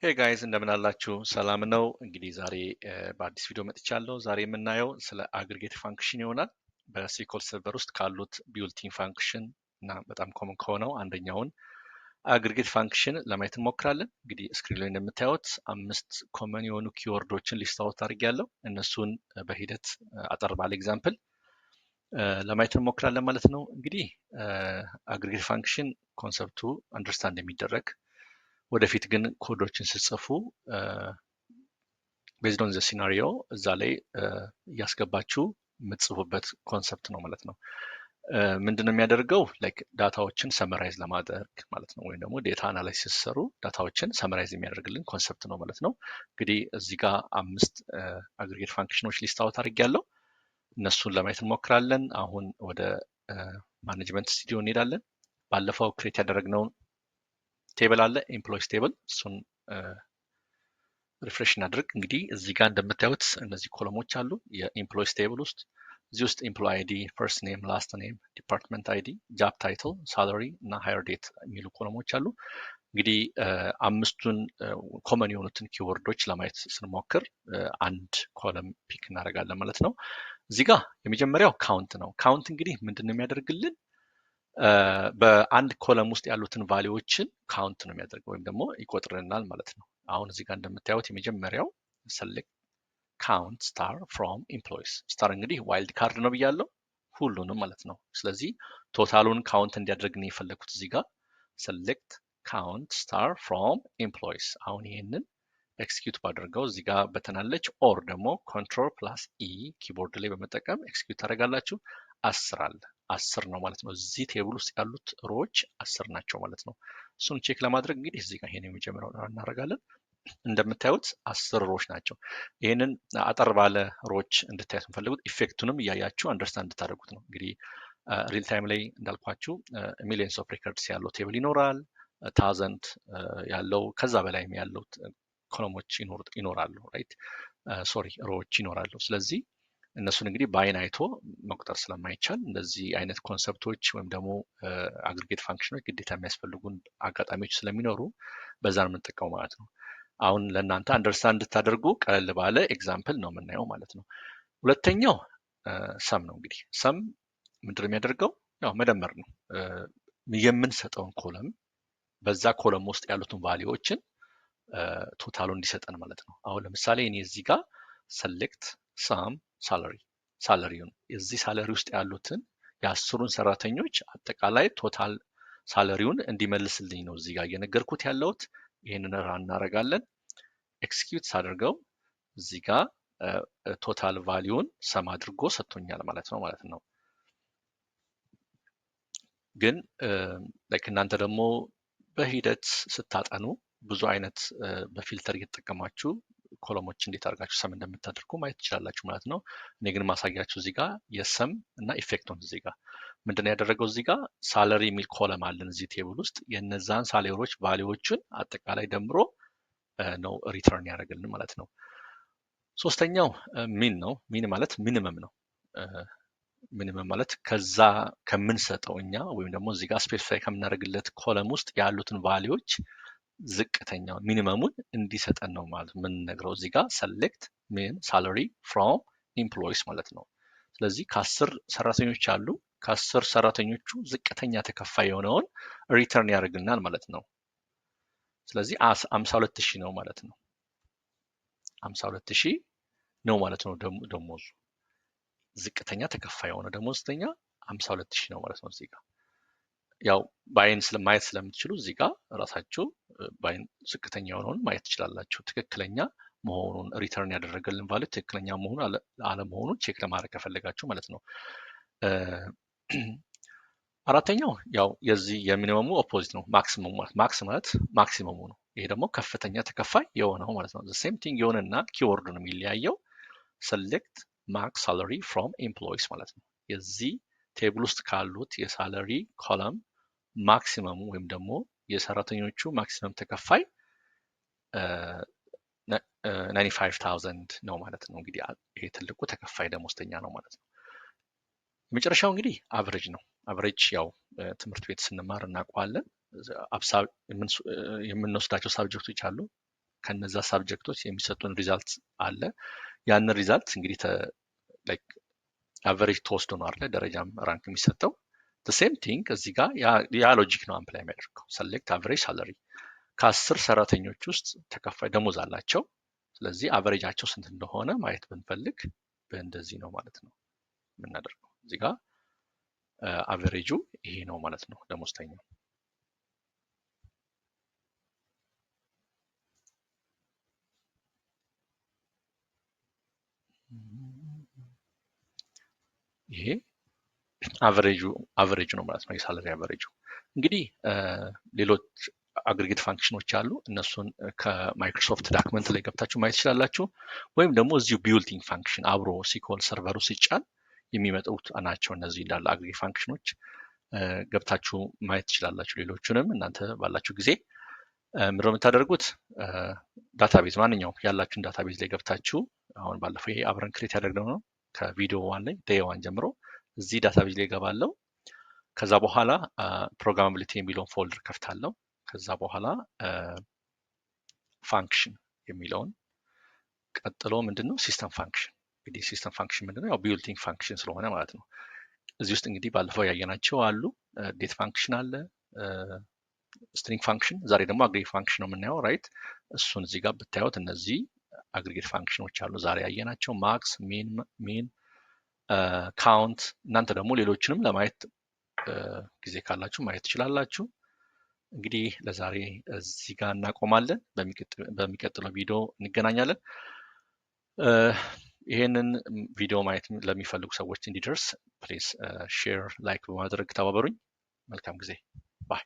Hey guys እንደምን አላችሁ ሰላም ነው እንግዲህ ዛሬ በአዲስ ቪዲዮ መጥቻለሁ ዛሬ የምናየው ስለ አግሪጌት ፋንክሽን ይሆናል በሲኮል ሰርቨር ውስጥ ካሉት ቢውልቲን ፋንክሽን እና በጣም ኮመን ከሆነው አንደኛውን አግሪጌት ፋንክሽን ለማየት እንሞክራለን እንግዲህ ስክሪን ላይ እንደምታዩት 5 ኮመን የሆኑ ኪወርዶችን ሊስት አውት አድርጌያለሁ እነሱን በሂደት አጠር ባለ ኤግዛምፕል ለማየት እንሞክራለን ማለት ነው እንግዲህ አግሪጌት ፋንክሽን ኮንሰፕቱ አንደርስታንድ የሚደረግ ወደፊት ግን ኮዶችን ስጽፉ ቤዝድ ኦን ዘ ሲናሪዮ እዛ ላይ እያስገባችሁ የምትጽፉበት ኮንሰፕት ነው ማለት ነው ምንድነው የሚያደርገው ላይክ ዳታዎችን ሰመራይዝ ለማድረግ ማለት ነው ወይም ደግሞ ዴታ አናላይሲስ ሰሩ ዳታዎችን ሰመራይዝ የሚያደርግልን ኮንሰፕት ነው ማለት ነው እንግዲህ እዚህ ጋር 5 አግሪጌት ፋንክሽኖች ሊስት አውት አድርጌያለሁ እነሱን ለማየት እንሞክራለን አሁን ወደ ማኔጅመንት ስቱዲዮ እንሄዳለን ባለፈው ክሬት ያደረግነውን ቴብል አለ ኤምፕሎይስ ቴብል እሱን ሪፍሬሽ እናድርግ እንግዲህ እዚህ ጋር እንደምታዩት እነዚህ ኮለሞች አሉ የኤምፕሎይስ ቴብል ውስጥ እዚህ ውስጥ ኤምፕሎይ አይዲ ፈርስት ኔም ላስት ኔም ዲፓርትመንት አይዲ ጃብ ታይትል ሳላሪ እና ሃየር ዴት የሚሉ ኮለሞች አሉ እንግዲህ አምስቱን ኮመን የሆኑትን ኪወርዶች ለማየት ስንሞክር አንድ ኮለም ፒክ እናደርጋለን ማለት ነው እዚህ ጋር የመጀመሪያው ካውንት ነው ካውንት እንግዲህ ምንድነው የሚያደርግልን በአንድ ኮለም ውስጥ ያሉትን ቫሊዎችን ካውንት ነው የሚያደርገው ወይም ደግሞ ይቆጥርልናል ማለት ነው አሁን እዚህ ጋር እንደምታዩት የመጀመሪያው select count star from employees star እንግዲህ ዋይልድ ካርድ ነው ብያለሁ ሁሉንም ማለት ነው ስለዚህ ቶታሉን ካውንት እንዲያደርግ ነው የፈለኩት እዚህ ጋር select count star from employees አሁን ይሄንን ኤክስኪዩት ባደርገው እዚህ ጋር በተናለች ኦር ደግሞ ኮንትሮል ፕላስ ኢ ኪቦርድ ላይ በመጠቀም ኤክስኪዩት ታደርጋላችሁ 10 አለ 10 ነው ማለት ነው እዚህ ቴብል ውስጥ ያሉት ሮዎች 10 ናቸው ማለት ነው እሱን ቼክ ለማድረግ እንግዲህ እዚህ ጋር ይሄን የመጀመሪያው እናደርጋለን እንደምታዩት 10 ሮዎች ናቸው ይሄንን አጠር ባለ ሮዎች እንድታዩት የምፈልጉት ኢፌክቱንም እያያችሁ አንደርስታንድ እንድታደርጉት ነው እንግዲህ ሪል ታይም ላይ እንዳልኳችሁ ሚሊየንስ ኦፍ ሪከርድስ ያለው ቴብል ይኖራል ታውዘንድ ያለው ከዛ በላይም ያለው ኮለሞች ይኖራሉ ራይት ሶሪ ሮዎች ይኖራሉ ስለዚህ እነሱን እንግዲህ በአይን አይቶ መቁጠር ስለማይቻል እንደዚህ አይነት ኮንሰፕቶች ወይም ደግሞ አግሪጌት ፋንክሽኖች ግዴታ የሚያስፈልጉን አጋጣሚዎች ስለሚኖሩ በዛ ነው የምንጠቀመው ማለት ነው አሁን ለእናንተ አንደርስታንድ እንድታደርጉ ቀለል ባለ ኤግዛምፕል ነው የምናየው ማለት ነው ሁለተኛው ሰም ነው እንግዲህ ሰም ምንድነው የሚያደርገው ያው መደመር ነው የምንሰጠውን ኮለም በዛ ኮለም ውስጥ ያሉትን ቫሊዎችን ቶታሉ እንዲሰጠን ማለት ነው አሁን ለምሳሌ እኔ እዚህ ጋር select sum ሳለሪውን እዚህ ሳለሪ ውስጥ ያሉትን የአስሩን ሰራተኞች አጠቃላይ ቶታል ሳለሪውን እንዲመልስልኝ ነው እዚህ ጋር እየነገርኩት ያለሁት ይሄንን ራን እናደርጋለን ኤክስኪዩት ሳደርገው እዚህ ጋር ቶታል ቫሊዩን ሰም አድርጎ ሰጥቶኛል ማለት ነው ግን ላይክ እናንተ ደግሞ በሂደት ስታጠኑ ብዙ አይነት በፊልተር እየተጠቀማችሁ ኮለሞች እንዴት አድርጋችሁ ሰም እንደምታደርጉ ማየት ትችላላችሁ ማለት ነው እኔ ግን ማሳያችሁ እዚህ ጋር የሰም እና ኢፌክቱን እዚህ ጋር ምንድነው ያደረገው እዚህ ጋር ሳለሪ የሚል ኮለም አለን እዚህ ቴብል ውስጥ የነዛን ሳለሪዎች ቫሊዎችን አጠቃላይ ደምሮ ነው ሪተርን ያደርግልን ማለት ነው ሶስተኛው ሚን ነው ሚን ማለት ሚኒመም ነው ሚኒመም ማለት ከዛ ከምንሰጠው እኛ ወይም ደግሞ እዚህ ጋር ስፔሲፋይ ከምናደርግለት ኮለም ውስጥ ያሉትን ቫሊዎች ዝቅተኛው ሚኒመሙን እንዲሰጠን ነው ማለት የምንነግረው እዚህ ጋር select min salary from employees ማለት ነው ስለዚህ ከ10 ሰራተኞች አሉ ከ10 ሰራተኞቹ ዝቅተኛ ተከፋይ የሆነውን ሪተርን ያደርግልናል ማለት ነው ስለዚህ 52000 ነው ማለት ነው 52000 ነው ማለት ነው ደሞዙ ዝቅተኛ ተከፋይ የሆነ ደሞዝተኛ 52000 ነው ማለት ነው እዚህ ጋር ያው ባይን ስለማየት ስለምትችሉ እዚህ ጋር ራሳችሁ ባይን ዝቅተኛ የሆነውን ማየት ትችላላችሁ ትክክለኛ መሆኑን ሪተርን ያደረገልን ቫልዩ ትክክለኛ መሆኑን አለመሆኑን ቼክ ለማድረግ ከፈለጋችሁ ማለት ነው አራተኛው ያው የዚህ የሚኒመሙ ኦፖዚት ነው ማክሲመሙ ማለት ማክሲመሙ ነው ይሄ ደግሞ ከፍተኛ ተከፋይ የሆነው ማለት ነው ሴም ቲንግ የሆነና ኪወርዱ ነው የሚለያየው select max salary from employees ማለት ነው የዚህ ቴብል ውስጥ ካሉት የሳለሪ ኮለም ማክሲመሙ ወይም ደግሞ የሰራተኞቹ ማክሲመም ተከፋይ 95000 ነው ማለት ነው እንግዲህ ይሄ ትልቁ ተከፋይ ደሞዝተኛ ነው ማለት ነው የመጨረሻው እንግዲህ አቨሬጅ ነው አቨሬጅ ያው ትምህርት ቤት ስንማር እናውቀዋለን የምንወስዳቸው ሳብጀክቶች አሉ ከነዛ ሳብጀክቶች የሚሰጡን ሪዛልት አለ። ያንን ሪዛልት እንግዲህ ላይክ አቨሬጅ ተወስዶ ነው አይደል ደረጃም ራንክ የሚሰጠው። ሴም ቲንግ እዚህ ጋር ያ ሎጂክ ነው አምፕላይ የሚያደርገው። ሰሌክት አቨሬጅ ሳለሪ ከ10 ሰራተኞች ውስጥ ተከፋይ ደሞዝ አላቸው። ስለዚህ አቨሬጃቸው ስንት እንደሆነ ማየት ብንፈልግ በእንደዚህ ነው ማለት ነው የምናደርገው። እዚህ ጋር አቨሬጁ ይሄ ነው ማለት ነው ደሞዝተኛው። ይሄ አቨሬጁ ነው ማለት ነው የሳለሪ አቨሬጁ። እንግዲህ ሌሎች አግሪጌት ፋንክሽኖች አሉ። እነሱን ከማይክሮሶፍት ዳክመንት ላይ ገብታችሁ ማየት ትችላላችሁ። ወይም ደግሞ እዚሁ ቢውልቲንግ ፋንክሽን አብሮ ሲኮል ሰርቨሩ ሲጫን የሚመጡት ናቸው። እነዚህ እንዳለ አግሪጌት ፋንክሽኖች ገብታችሁ ማየት ትችላላችሁ። ሌሎቹንም እናንተ ባላችሁ ጊዜ ምንድን ነው የምታደርጉት? ዳታቤዝ ማንኛውም ያላችሁን ዳታቤዝ ላይ ገብታችሁ አሁን ባለፈው ይሄ አብረን ክሬት ያደርግነው ነው ከቪዲዮ ዋን ላይ ዴይ ዋን ጀምሮ እዚህ ዳታቤዝ ላይ ገባለሁ። ከዛ በኋላ ፕሮግራማቢሊቲ የሚለውን ፎልደር ከፍታለሁ። ከዛ በኋላ ፋንክሽን የሚለውን ቀጥሎ ምንድነው ሲስተም ፋንክሽን። እንግዲህ ሲስተም ፋንክሽን ምንድነው? ያው ቢውልቲንግ ፋንክሽን ስለሆነ ማለት ነው። እዚህ ውስጥ እንግዲህ ባለፈው ያየናቸው አሉ። ዴት ፋንክሽን አለ፣ ስትሪንግ ፋንክሽን፣ ዛሬ ደግሞ አግሪጌት ፋንክሽን ነው የምናየው። ራይት እሱን እዚህ ጋር ብታዩት እነዚህ አግሪጌት ፋንክሽኖች አሉ ዛሬ ያየናቸው፣ ማክስ፣ ሚን፣ ካውንት። እናንተ ደግሞ ሌሎችንም ለማየት ጊዜ ካላችሁ ማየት ትችላላችሁ። እንግዲህ ለዛሬ እዚህ ጋር እናቆማለን። በሚቀጥለው ቪዲዮ እንገናኛለን። ይሄንን ቪዲዮ ማየት ለሚፈልጉ ሰዎች እንዲደርስ ፕሊዝ ሼር፣ ላይክ በማድረግ ተባበሩኝ። መልካም ጊዜ ባይ